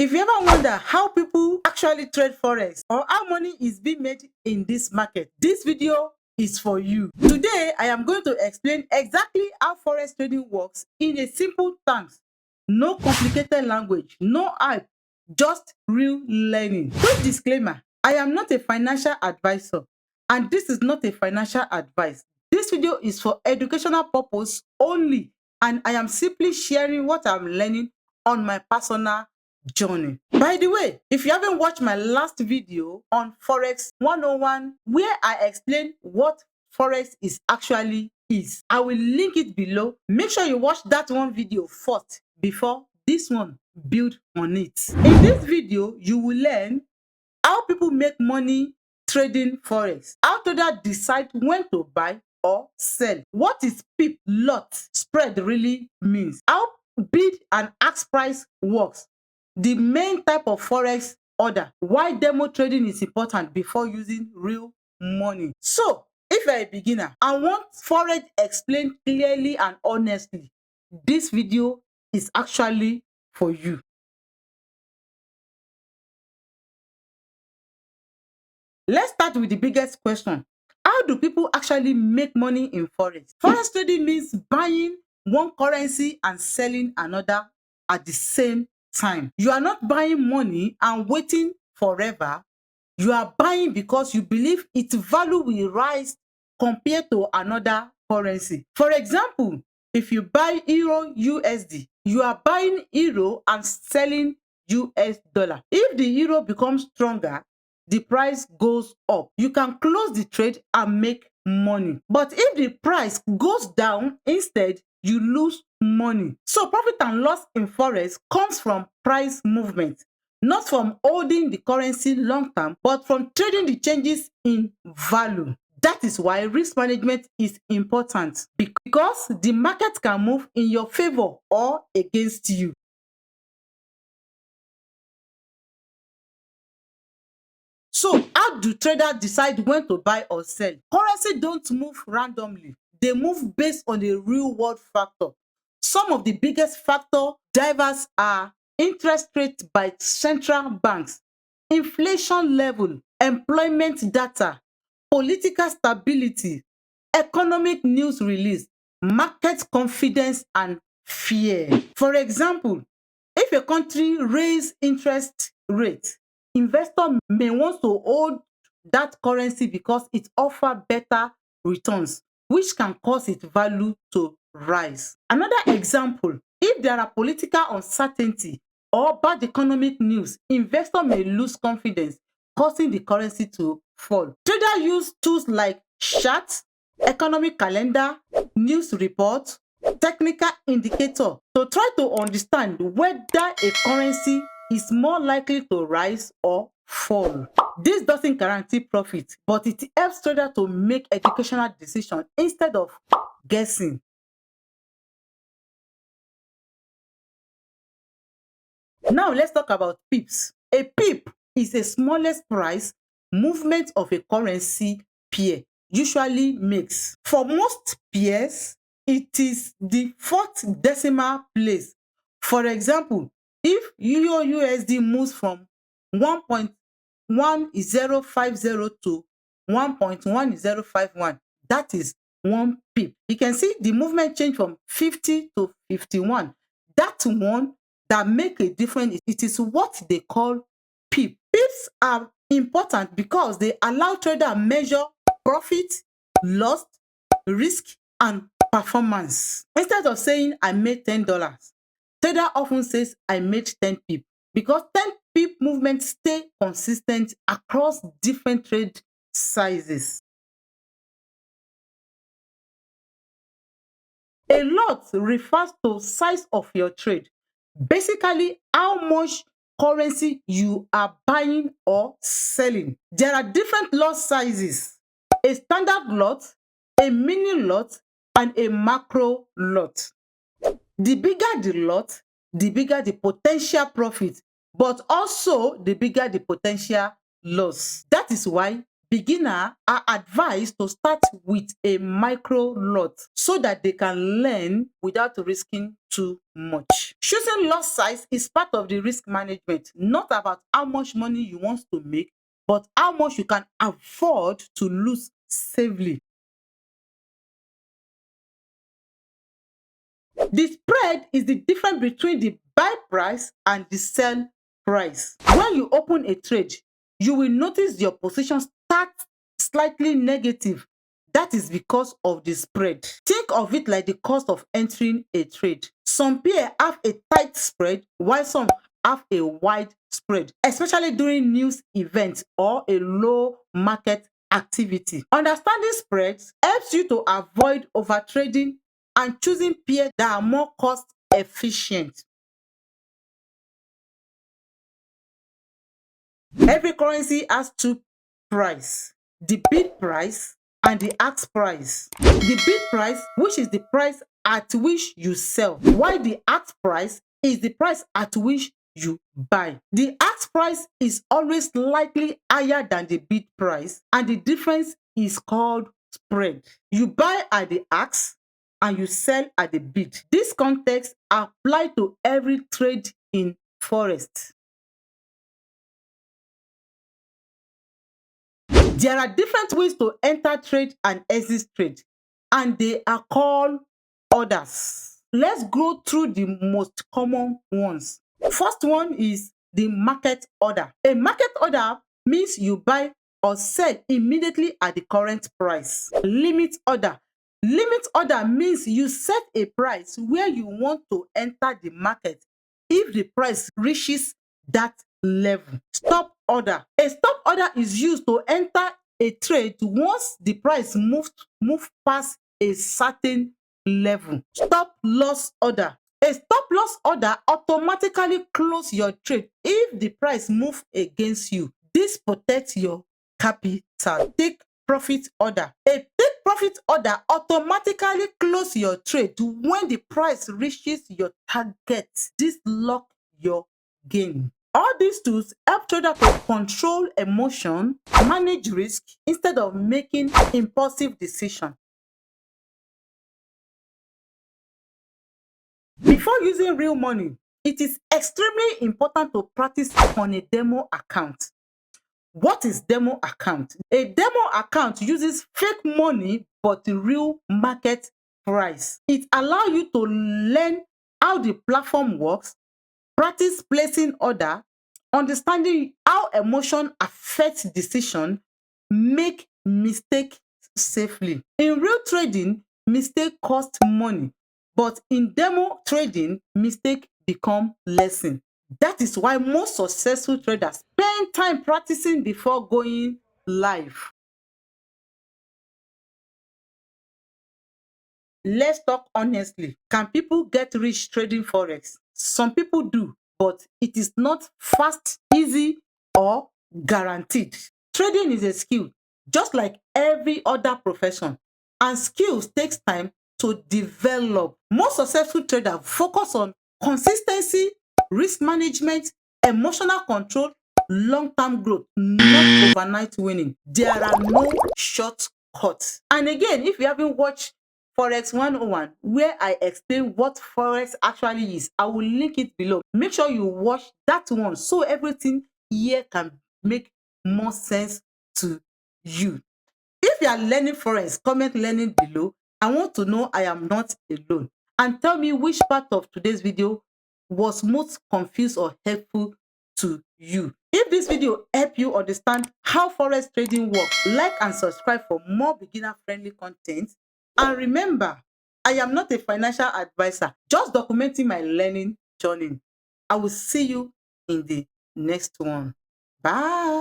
If you ever wonder how people actually trade Forex or how money is being made in this market, this video is for you. Today, I am going to explain exactly how Forex trading works in a simple terms. No complicated language, no hype, just real learning. Quick disclaimer, I am not a financial advisor and this is not a financial advice. This video is for educational purpose only and I am simply sharing what I'm learning on my personal journey. By the way, if you haven't watched my last video on Forex 101 where I explain what Forex actually is, I will link it below. Make sure you watch that one video first before this one build on it. In this video, you will learn how people make money trading Forex, how traders decide when to buy or sell, what is pip, lot, spread really means, how bid and ask price works, the main type of Forex order, why demo trading is important before using real money. So, if you're a beginner and want Forex explained clearly and honestly, this video is actually for you. Let's start with the biggest question. How do people actually make money in Forex? Forex trading means buying one currency and selling another at the same time. You are not buying money and waiting forever. You are buying because you believe its value will rise compared to another currency. For example, if you buy Euro USD, you are buying Euro and selling US dollar. If the Euro becomes stronger, the price goes up. You can close the trade and make money. But if the price goes down, instead, you lose money. So profit and loss in Forex comes from price movement, not from holding the currency long term, but from trading the changes in value. That is why risk management is important because the market can move in your favor or against you. So how do traders decide when to buy or sell? Currency don't move randomly. They move based on the real world factor. Some of the biggest factor drivers are interest rate by central banks, inflation level, employment data, political stability, economic news release, market confidence, and fear. For example, if a country raise interest rate, investor may want to hold that currency because it offers better returns, which can cause its value to rise. Another example, if there are political uncertainty or bad economic news, investor may lose confidence, causing the currency to fall. Traders use tools like charts, economic calendar, news reports, technical indicator to try to understand whether a currency is more likely to rise or fall. This doesn't guarantee profit, but it helps traders to make educational decisions instead of guessing. Now let's talk about pips. A pip is the smallest price movement of a currency pair usually makes. For most pairs, it is the fourth decimal place. For example, if Euro USD moves from 1.1050 to 1.1051, that is one pip. You can see the movement change from 50 to 51. That one that make a difference, it is what they call pip. Pips are important because they allow traders measure profit, loss, risk, and performance. Instead of saying I made $10, trader often says I made 10 pip because 10 pip movements stay consistent across different trade sizes. A lot refers to size of your trade. Basically, how much currency you are buying or selling. There are different lot sizes. A standard lot, a mini lot, and a macro lot. The bigger the lot, the bigger the potential profit, but also the bigger the potential loss. That is why beginners are advised to start with a micro lot so that they can learn without risking too much. Choosing lot size is part of the risk management, not about how much money you want to make, but how much you can afford to lose safely. The spread is the difference between the buy price and the sell price. When you open a trade, you will notice your position start slightly negative. That is because of the spread. Think of it like the cost of entering a trade. Some pair have a tight spread while some have a wide spread, especially during news events or a low market activity. Understanding spreads helps you to avoid overtrading and choosing pairs that are more cost efficient. Every currency has two price: the bid price and the ask price. The bid price, which is the price at which you sell, while the ask price is the price at which you buy. The ask price is always slightly higher than the bid price, and the difference is called spread. You buy at the ask and you sell at the bid. This context apply to every trade in Forex. There are different ways to enter trade and exit trade, and they are called orders. Let's go through the most common ones. First one is the market order. A market order means you buy or sell immediately at the current price. Limit order. Limit order means you set a price where you want to enter the market if the price reaches that level. Stop order. A stop order is used to enter a trade once the price move past a certain level. Stop loss order. A stop loss order automatically close your trade if the price move against you. This protects your capital. Take profit order. A take profit order automatically close your trade when the price reaches your target. This lock your gain. All these tools help traders to control emotion, manage risk instead of making impulsive decisions. Before using real money, it is extremely important to practice on a demo account. What is demo account? A demo account uses fake money but real market price. It allows you to learn how the platform works, practice placing order, understanding how emotion affects decision, make mistake safely. In real trading, mistake cost money, but in demo trading, mistake become lesson. That is why most successful traders spend time practicing before going live. Let's talk honestly. Can people get rich trading Forex? Some people do, but it is not fast, easy, or guaranteed. Trading is a skill, just like every other profession, and skills takes time to develop. Most successful traders focus on consistency, risk management, emotional control, long-term growth, not overnight winning. There are no shortcuts. And again, if you haven't watched Forex 101, where I explain what Forex actually is, I will link it below. Make sure you watch that one so everything here can make more sense to you. If you are learning Forex, comment learning below. I want to know I am not alone. And tell me which part of today's video was most confused or helpful to you. If this video helped you understand how Forex trading works, like and subscribe for more beginner-friendly content. And remember, I am not a financial advisor, just documenting my learning journey. I will see you in the next one. Bye.